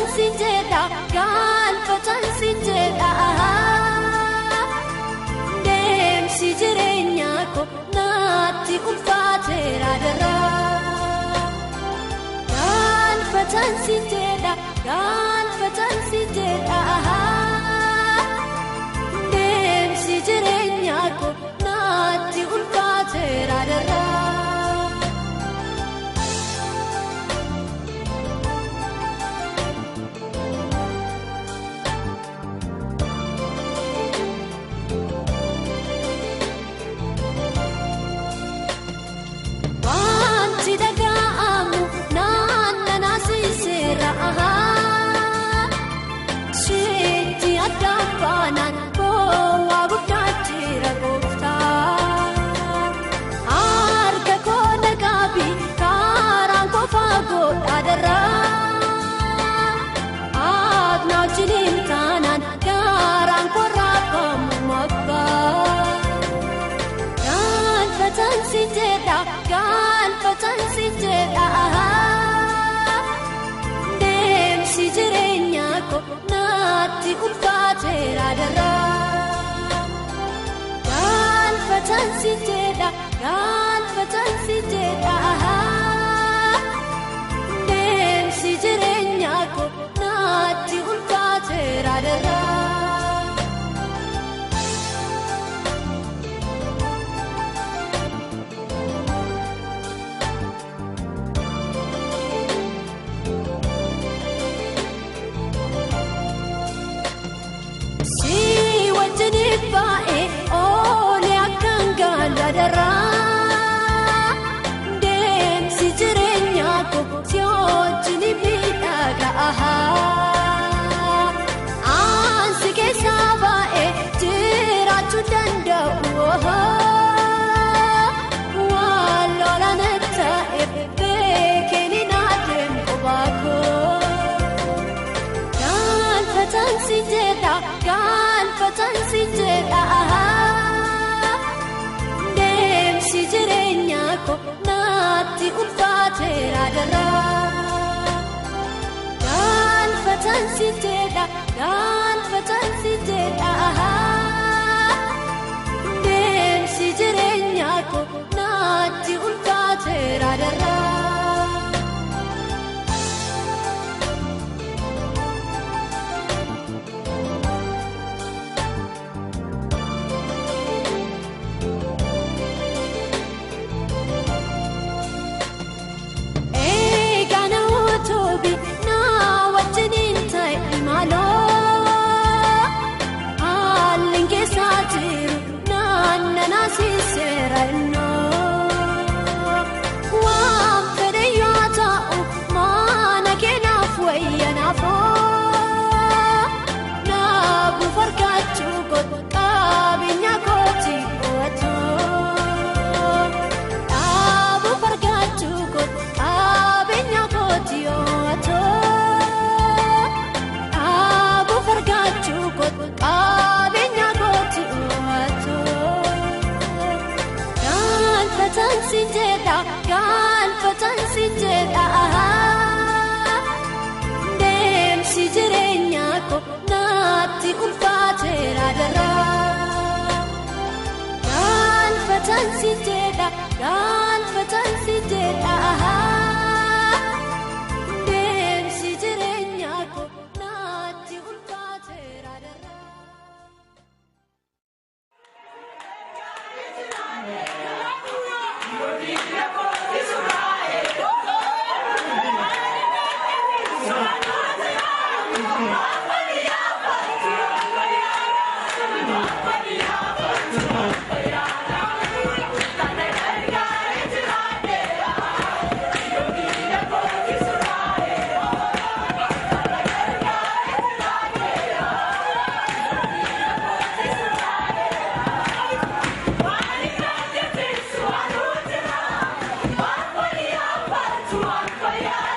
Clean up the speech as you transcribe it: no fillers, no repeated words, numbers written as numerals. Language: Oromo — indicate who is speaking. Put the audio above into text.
Speaker 1: Sijeda, gan fatan sijeda. Dem sijirenya ko nati ulfatera dara. Gan fatan sijeda, gan fatan sijeda. Dem sijirenya ko nati ulfatera dara. Gan fatan sijeda. Dem sijirenya ko nati ulfatera dara. Gan fatan sijeda, gan fatan sijeda. Dem sijirenya ko nati ulfatera dara. Dem sijirenya ko siojini bidaga aha. Ansi ke sabae jiratu danda uha. Walola neta ebekeni nadem obako. Gan fatan sijeda, gan fatan sijeda. Sijirenya ko nati ulfatera dara. Gan fatan sijeda, gan fatan sijeda. Dem sijirenya ko nati ulfatera dara. Gan fatan sijeda. Dem sijirenya ko nati ulfatera dara. Gan fatan sijeda, gan fatan sijeda. Dem sijirenya ko nati ulfatera dara.
Speaker 2: Yeah.